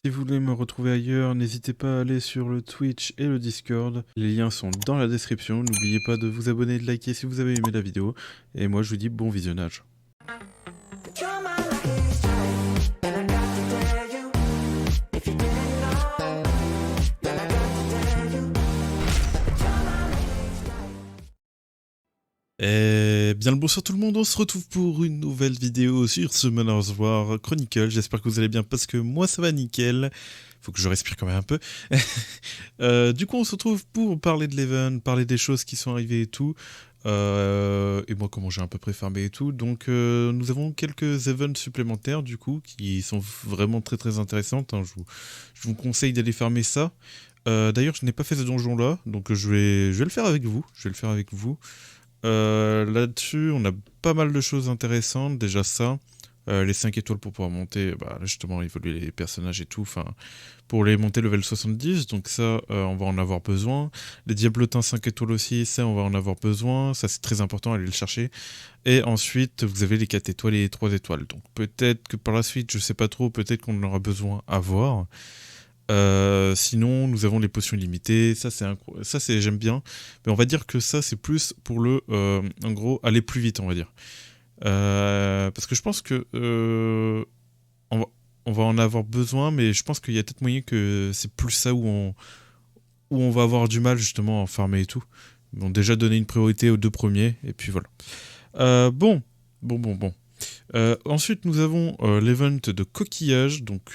Si vous voulez me retrouver ailleurs, n'hésitez pas à aller sur le Twitch et le Discord. Les liens sont dans la description. N'oubliez pas de vous abonner et de liker si vous avez aimé la vidéo. Et moi, je vous dis bon visionnage. Et bien le bonsoir tout le monde, on se retrouve pour une nouvelle vidéo sur Summoners War Chronicle. J'espère que vous allez bien parce que moi ça va nickel. Faut que je respire quand même un peu. Du coup on se retrouve pour parler de l'event, parler des choses qui sont arrivées et tout. Et moi comment j'ai à peu près farmé et tout. Donc nous avons quelques events supplémentaires du coup qui sont vraiment très intéressantes. Hein. Je vous conseille d'aller farmer ça. D'ailleurs je n'ai pas fait ce donjon là, donc je vais le faire avec vous. Là-dessus, on a pas mal de choses intéressantes. Déjà ça, les 5 étoiles pour pouvoir monter, bah, là, justement, évoluer les personnages et tout. Enfin, pour les monter level 70, donc ça, on va en avoir besoin. Les diablotins 5 étoiles aussi, ça, on va en avoir besoin. Ça, c'est très important, allez le chercher. Et ensuite, vous avez les 4 étoiles et les 3 étoiles. Donc peut-être que par la suite, je sais pas trop, peut-être qu'on en aura besoin à voir. Sinon, nous avons les potions illimitées. Ça, j'aime bien. Mais on va dire que ça, c'est plus pour en gros, aller plus vite, on va dire. Parce que je pense que on va, on va en avoir besoin, mais je pense qu'il y a peut-être moyen que c'est plus ça où on va avoir du mal justement à farmer et tout. Bon, déjà donner une priorité aux deux premiers, et puis voilà. Bon. Ensuite, nous avons l'event de coquillage. Donc,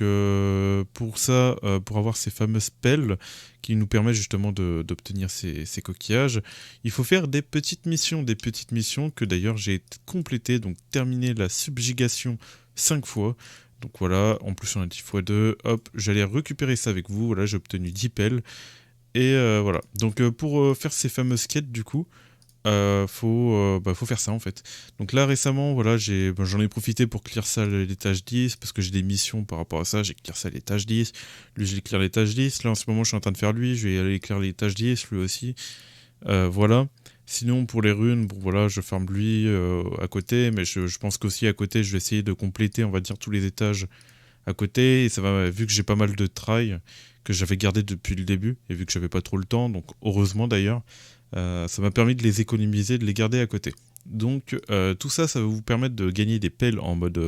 pour ça, pour avoir ces fameuses spells qui nous permettent justement d'obtenir ces coquillages, il faut faire des petites missions que d'ailleurs j'ai complétées. Donc, terminer la subjugation 5 fois. Donc voilà, en plus on a 10 x 2. Hop, j'allais récupérer ça avec vous. Voilà, j'ai obtenu 10 pelles. Et voilà. Donc, pour faire ces fameuses quêtes, du coup, faut faire ça en fait. Donc là récemment, voilà, j'en ai profité pour clear ça l'étage 10 parce que j'ai des missions par rapport à ça. J'ai clear ça l'étage 10. Lui, j'ai clear l'étage 10. Là en ce moment, je suis en train de faire lui. Je vais aller clear l'étage 10, lui aussi. Voilà. Sinon, pour les runes, bon, voilà, je farm lui à côté, mais je pense qu'aussi à côté, je vais essayer de compléter, on va dire, tous les étages à côté. Et ça va, vu que j'ai pas mal de try que j'avais gardé depuis le début, et vu que j'avais pas trop le temps, donc heureusement d'ailleurs. Ça m'a permis de les économiser, de les garder à côté. Donc tout ça, ça va vous permettre de gagner des pelles en mode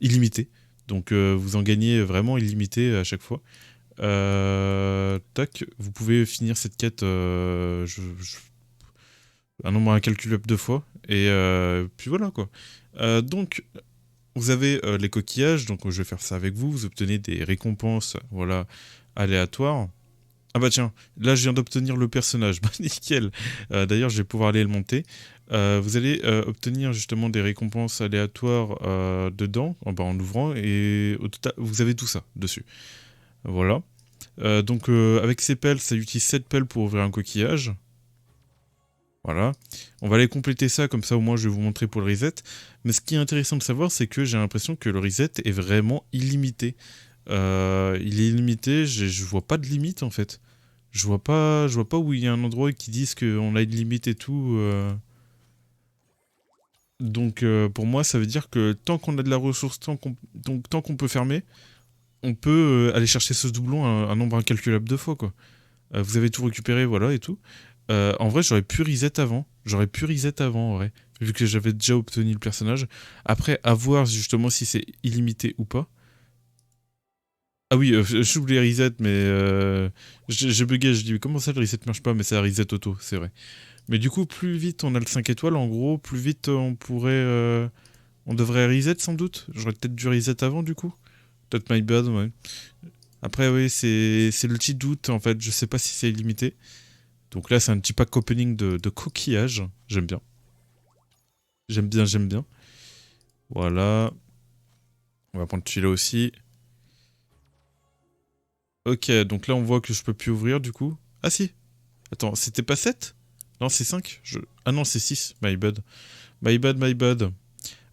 illimité. Donc vous en gagnez vraiment illimité à chaque fois. Tac, vous pouvez finir cette quête un nombre incalculable de fois. Et puis voilà quoi. Donc vous avez les coquillages, donc je vais faire ça avec vous. Vous obtenez des récompenses voilà, aléatoires. Ah bah tiens, là je viens d'obtenir le personnage, bah nickel. D'ailleurs je vais pouvoir aller le monter. Vous allez obtenir justement des récompenses aléatoires dedans, en ouvrant, et au total vous avez tout ça dessus. Voilà. Donc avec ces pelles, ça utilise 7 pelles pour ouvrir un coquillage. Voilà. On va aller compléter ça, comme ça au moins je vais vous montrer pour le reset. Mais ce qui est intéressant de savoir, c'est que j'ai l'impression que le reset est vraiment illimité. Il est illimité, je vois pas de limite en fait. Je vois pas où il y a un endroit qui disent qu'on a une limite et tout. Donc pour moi, ça veut dire que tant qu'on a de la ressource, tant qu'on peut fermer, on peut aller chercher ce doublon un nombre incalculable de fois quoi. Vous avez tout récupéré, voilà et tout. En vrai, j'aurais pu reset avant. En vrai, vu que j'avais déjà obtenu le personnage. Après, à voir justement si c'est illimité ou pas. Ah oui, j'oublie reset, mais j'ai bugué, je dis mais comment ça le reset marche pas, mais ça reset auto, c'est vrai. Mais du coup, plus vite on a le 5 étoiles, en gros, plus vite on devrait reset sans doute. J'aurais peut-être dû reset avant du coup. Peut-être my bad, ouais. Après, oui, c'est le petit doute, en fait, je sais pas si c'est illimité. Donc là, c'est un petit pack opening de coquillages, j'aime bien. J'aime bien. Voilà. On va prendre celui-là aussi. Ok, donc là on voit que je peux plus ouvrir du coup. Ah si. Attends, c'était pas 7? Non, c'est 5. Ah non, c'est 6. My bad. My bad.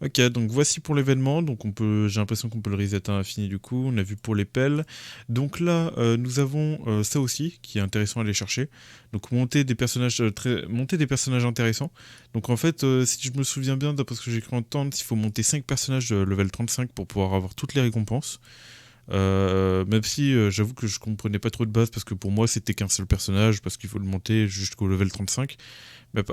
Ok, donc voici pour l'événement. Donc j'ai l'impression qu'on peut le reset à l'infini du coup. On a vu pour les pelles. Donc là, nous avons ça aussi qui est intéressant à aller chercher. Donc monter des personnages intéressants. Donc en fait, si je me souviens bien, d'après ce que j'ai cru entendre, il faut monter 5 personnages level 35 pour pouvoir avoir toutes les récompenses. Même si j'avoue que je comprenais pas trop de base parce que pour moi c'était qu'un seul personnage parce qu'il faut le monter jusqu'au level 35.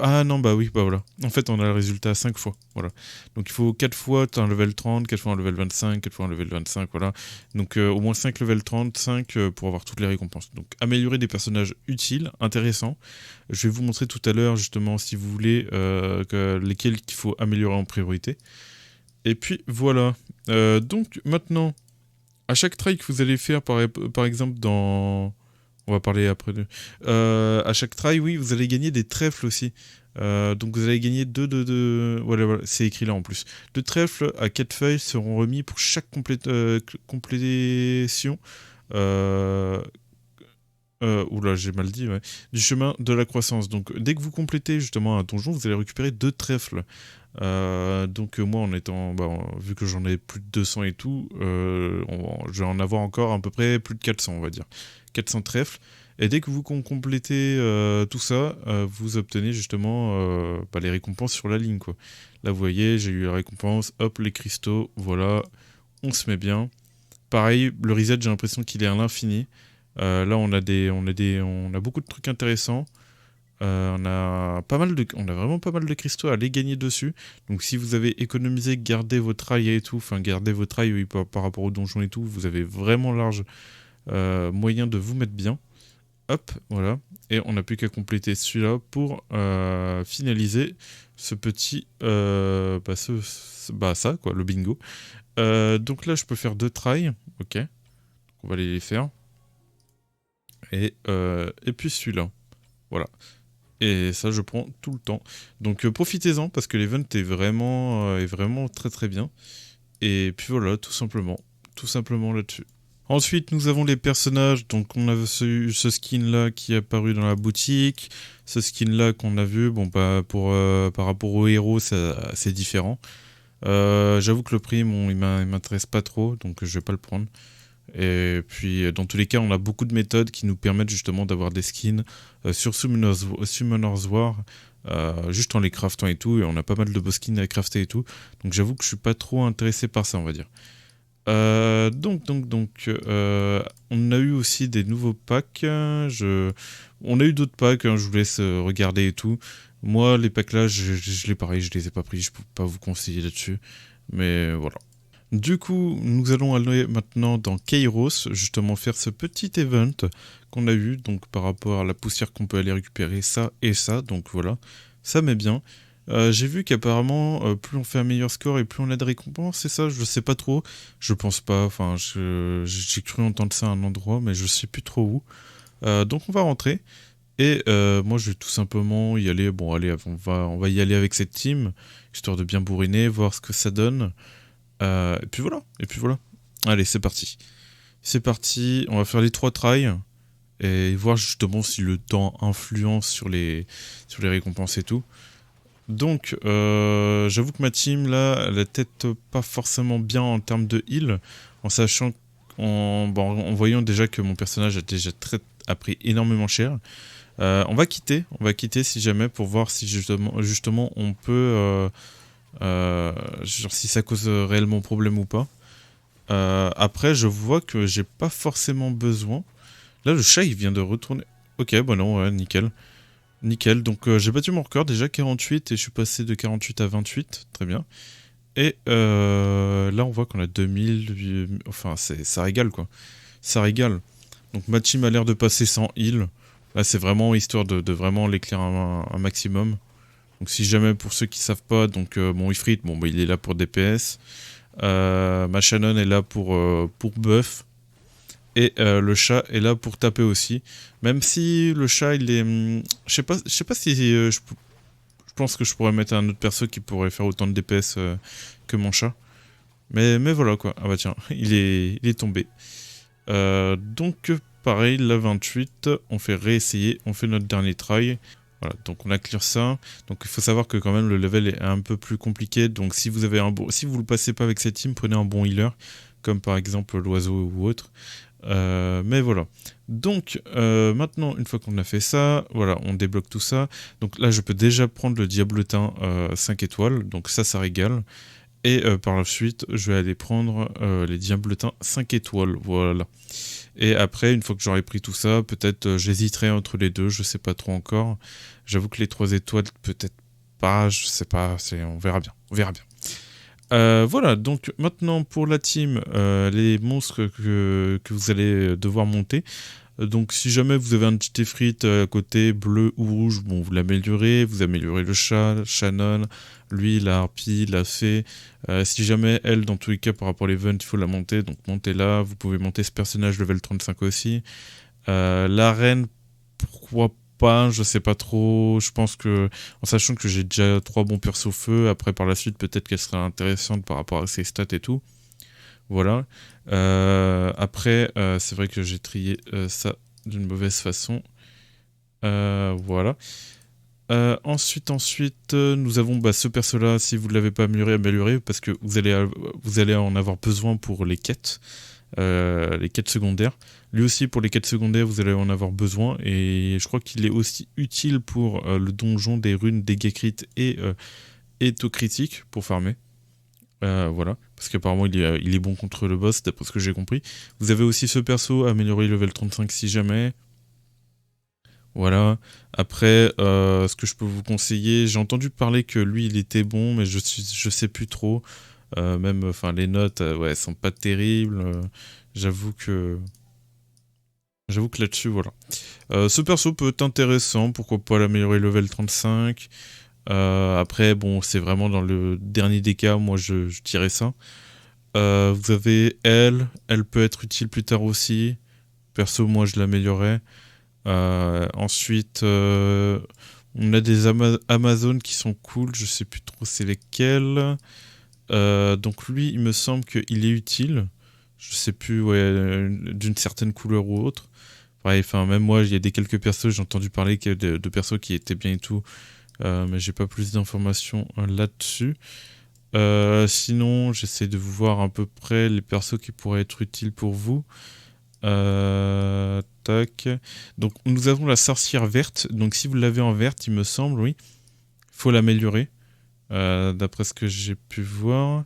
Ah non, bah oui, bah voilà. En fait, on a le résultat 5 fois. Voilà. Donc il faut 4 fois un level 30, 4 fois un level 25, 4 fois un level 25, voilà. Donc au moins 5 level 35 pour avoir toutes les récompenses. Donc améliorer des personnages utiles, intéressants. Je vais vous montrer tout à l'heure justement si vous voulez lesquels il faut améliorer en priorité. Et puis voilà. Donc maintenant, à chaque try que vous allez faire, par exemple dans... On va parler après de... à chaque try, oui, vous allez gagner des trèfles aussi. Donc vous allez gagner voilà, voilà, c'est écrit là en plus. 2 trèfles à 4 feuilles seront remis pour chaque complétion. Oula, j'ai mal dit, ouais. Du chemin de la croissance. Donc dès que vous complétez justement un donjon, vous allez récupérer 2 trèfles. Donc moi en étant vu que j'en ai plus de 200 et tout, je vais en avoir encore à peu près plus de 400, on va dire 400 trèfles, et dès que vous complétez tout ça, vous obtenez justement les récompenses sur la ligne, quoi. Là vous voyez, j'ai eu la récompense, hop, les cristaux, voilà, on se met bien. Pareil, le reset, j'ai l'impression qu'il est à l'infini. Là on a beaucoup de trucs intéressants. On a vraiment pas mal de cristaux à aller gagner dessus. Donc si vous avez économisé, gardez votre rail et tout, enfin gardez votre rail oui, par rapport au donjon et tout, vous avez vraiment large moyen de vous mettre bien. Hop, voilà. Et on n'a plus qu'à compléter celui-là pour finaliser ce petit... ça, quoi, le bingo. Donc là, je peux faire 2 tries. Ok. On va aller les faire. Et puis celui-là. Voilà. Et ça, je prends tout le temps. Donc profitez-en parce que l'event est vraiment très très bien. Et puis voilà, tout simplement là-dessus. Ensuite, nous avons les personnages. Donc on a ce skin-là qui est apparu dans la boutique. Ce skin-là qu'on a vu. Bon, par rapport au héros, c'est différent. J'avoue que le prix, il m'intéresse pas trop, donc je vais pas le prendre. Et puis, dans tous les cas, on a beaucoup de méthodes qui nous permettent justement d'avoir des skins sur Summoner's War, juste en les craftant et tout, et on a pas mal de beaux skins à crafter et tout. Donc j'avoue que je suis pas trop intéressé par ça, on va dire. On a eu aussi des nouveaux packs. On a eu d'autres packs, hein, je vous laisse regarder et tout. Moi, les packs là, je les ai pas pris, je peux pas vous conseiller là-dessus. Mais voilà. Du coup, nous allons aller maintenant dans Kairos, justement faire ce petit event qu'on a eu, donc par rapport à la poussière qu'on peut aller récupérer, ça et ça, donc voilà, ça met bien. J'ai vu qu'apparemment, plus on fait un meilleur score et plus on a de récompenses, c'est ça, je sais pas trop, je pense pas, enfin, j'ai cru entendre ça à un endroit, mais je sais plus trop où. Donc on va rentrer, et moi je vais tout simplement y aller, bon allez, on va y aller avec cette team, histoire de bien bourriner, voir ce que ça donne. Et puis voilà. Allez, c'est parti. C'est parti, on va faire les 3 tries et voir justement si le temps influence sur les récompenses et tout. Donc, j'avoue que ma team là, elle a peut-être pas forcément bien en termes de heal, en sachant, en voyant déjà que mon personnage a pris énormément cher. On va quitter si jamais pour voir si justement on peut... genre si ça cause réellement problème ou pas. Après, je vois que j'ai pas forcément besoin. Là, le chat, il vient de retourner. Ok, bon non, ouais, nickel. Nickel, donc j'ai battu mon record, déjà 48, et je suis passé de 48 à 28, très bien. Et là, on voit qu'on a 2000, enfin, ça régale, quoi. Ça régale. Donc ma team a l'air de passer sans heal. Là, c'est vraiment histoire de vraiment l'éclairer un maximum. Donc si jamais, pour ceux qui savent pas, donc mon Ifrit, il est là pour DPS. Ma Shannon est là pour buff. Et le chat est là pour taper aussi. Même si le chat, il est... je sais pas si... je pense que je pourrais mettre un autre perso qui pourrait faire autant de DPS que mon chat. Mais voilà quoi. Ah bah tiens, il est tombé. Donc pareil, la 28, on fait réessayer, on fait notre dernier try. Voilà, donc on a clear ça. Donc il faut savoir que quand même le level est un peu plus compliqué. Donc si vous le passez pas avec cette team, prenez un bon healer, comme par exemple l'oiseau ou autre. Mais voilà. Donc maintenant, une fois qu'on a fait ça, voilà, on débloque tout ça. Donc là, je peux déjà prendre le diablotin 5 étoiles. Donc ça régale. Et par la suite, je vais aller prendre les diabletins 5 étoiles, voilà. Et après, une fois que j'aurai pris tout ça, peut-être j'hésiterai entre les deux, je sais pas trop encore. J'avoue que les 3 étoiles, peut-être pas, je sais pas, on verra bien, on verra bien. Voilà, donc maintenant pour la team, les monstres que vous allez devoir monter. Donc si jamais vous avez un petit effrite à côté, bleu ou rouge, bon, vous vous améliorez le chat, Shannon, lui, la harpie, la fée. Si jamais elle, dans tous les cas, par rapport à l'event, il faut la monter, donc montez-la. Vous pouvez monter ce personnage level 35 aussi. La reine, pourquoi pas, je sais pas trop. Je pense que, en sachant que j'ai déjà 3 bons persos feu, après par la suite, peut-être qu'elle sera intéressante par rapport à ses stats et tout. Voilà. Après, c'est vrai que j'ai trié ça d'une mauvaise façon. Voilà. Ensuite, nous avons ce perso-là, si vous ne l'avez pas amélioré, parce que vous allez en avoir besoin pour les quêtes secondaires. Lui aussi, pour les quêtes secondaires, vous allez en avoir besoin, et je crois qu'il est aussi utile pour le donjon des runes, dégâts crit et taux critique pour farmer. Voilà, parce qu'apparemment il est bon contre le boss, d'après ce que j'ai compris. Vous avez aussi ce perso, amélioré level 35 si jamais. Voilà. Après, ce que je peux vous conseiller, j'ai entendu parler que lui il était bon, mais je sais plus trop. Même, enfin, les notes, ouais, sont pas terribles. J'avoue que, j'avoue que là-dessus, voilà. Ce perso peut être intéressant, pourquoi pas l'améliorer level 35. Après, bon, c'est vraiment dans le dernier des cas, moi je dirais ça. Vous avez elle peut être utile plus tard aussi. Perso, moi je l'améliorerais. Ensuite, on a des Amazones qui sont cool, je sais plus trop c'est lesquels. Donc lui, il me semble qu'il est utile. Je sais plus, ouais, d'une certaine couleur ou autre. Pareil, enfin, même moi, il y a quelques persos, j'ai entendu parler de persos qui étaient bien et tout. Mais j'ai pas plus d'informations là-dessus. Sinon, j'essaie de vous voir à peu près les persos qui pourraient être utiles pour vous. Tac. Donc, nous avons la sorcière verte. Donc, si vous l'avez en verte, il me semble, oui, il faut l'améliorer. D'après ce que j'ai pu voir.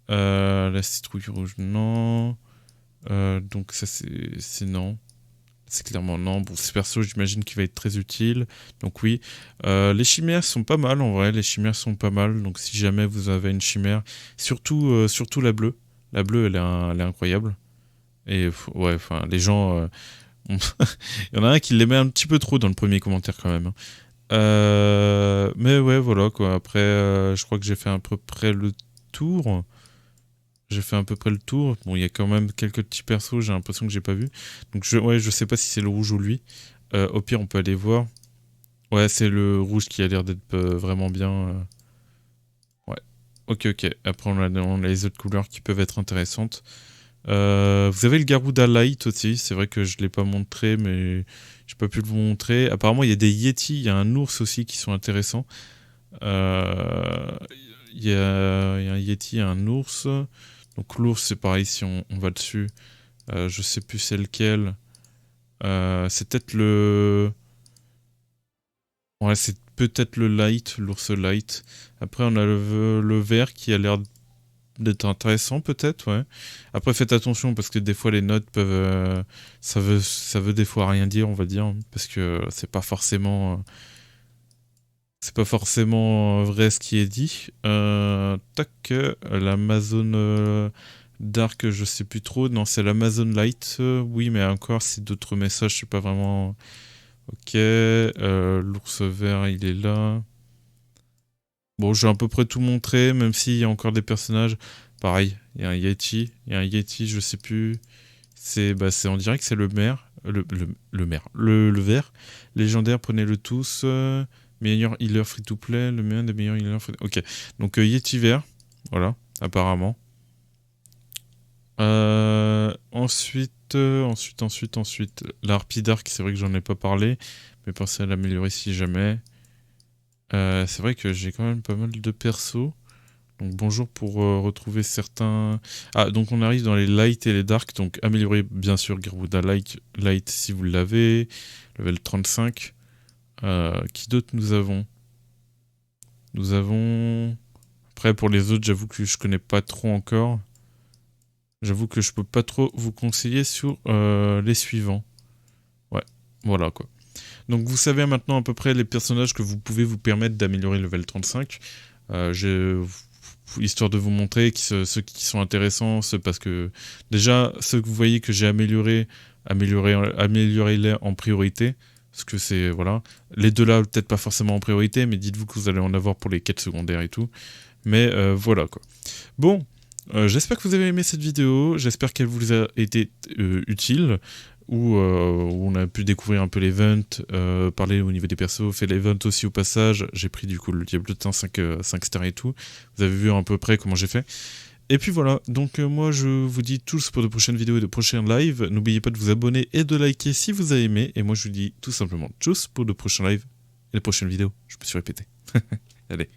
La citrouille rouge, non. Donc, ça, c'est non. C'est clairement non. Bon, ce perso, j'imagine qu'il va être très utile. Donc oui. Les chimères sont pas mal, en vrai. Les chimères sont pas mal. Donc si jamais vous avez une chimère, surtout la bleue. La bleue, elle est incroyable. Et ouais, enfin, les gens... il y en a un qui l'aimait un petit peu trop dans le premier commentaire quand même. Mais ouais, voilà, quoi. Après, je crois que j'ai fait à peu près le tour. J'ai fait à peu près le tour. Bon, il y a quand même quelques petits persos, j'ai l'impression que j'ai pas vu. Donc je sais pas si c'est le rouge ou lui. Au pire, on peut aller voir. Ouais, c'est le rouge qui a l'air d'être vraiment bien. Ouais. Ok. Après, on a les autres couleurs qui peuvent être intéressantes. Vous avez le Garuda Light aussi. C'est vrai que je l'ai pas montré, mais j'ai pas pu le vous montrer. Apparemment, il y a des Yeti, il y a un ours aussi qui sont intéressants. Il y a un Yeti, un ours. Donc l'ours, c'est pareil, si on va dessus. Je sais plus c'est lequel. C'est peut-être le... Ouais, c'est peut-être le light, l'ours light. Après, on a le vert qui a l'air d'être intéressant, peut-être, ouais. Après, faites attention, parce que des fois, les notes peuvent... ça veut des fois rien dire, on va dire. Parce que c'est pas forcément... c'est pas forcément vrai ce qui est dit. Tac, l'Amazon Dark, je sais plus trop. Non, c'est l'Amazon Light. Oui, mais encore, c'est d'autres messages, je sais pas vraiment. Ok, l'ours vert, il est là. Bon, j'ai à peu près tout montré, même s'il y a encore des personnages. Pareil, il y a un Yeti. Je sais plus. On dirait que c'est le maire. Le maire. Le vert. Légendaire, prenez-le tous. Meilleur healer free to play. Le meilleur des meilleurs healers free. Ok. Donc Yeti vert. Voilà, apparemment. Ensuite. La Harpie Dark, c'est vrai que j'en ai pas parlé. Mais pensez à l'améliorer si jamais. C'est vrai que j'ai quand même pas mal de persos. Donc bonjour pour retrouver certains... Ah, donc on arrive dans les light et les dark. Donc améliorer bien sûr Garuda light si vous l'avez. Level 35. Qui d'autre nous avons? Nous avons... Après, pour les autres, j'avoue que je connais pas trop encore. J'avoue que je peux pas trop vous conseiller sur les suivants. Ouais, voilà quoi. Donc vous savez maintenant à peu près les personnages que vous pouvez vous permettre d'améliorer le level 35. Histoire de vous montrer ceux qui sont intéressants, parce que déjà ceux que vous voyez que j'ai améliorez-les en priorité. Parce que c'est, voilà, les deux là peut-être pas forcément en priorité, mais dites-vous que vous allez en avoir pour les quêtes secondaires et tout. Mais voilà quoi. Bon, j'espère que vous avez aimé cette vidéo, j'espère qu'elle vous a été utile, où on a pu découvrir un peu l'event, parler au niveau des persos, fait l'event aussi au passage, j'ai pris du coup le Diablotin 5 stars et tout, vous avez vu à peu près comment j'ai fait. Et puis voilà, donc moi je vous dis tous pour de prochaines vidéos et de prochains lives, n'oubliez pas de vous abonner et de liker si vous avez aimé, et moi je vous dis tout simplement tchuss pour de prochains lives et de prochaines vidéos, je me suis répété. Allez.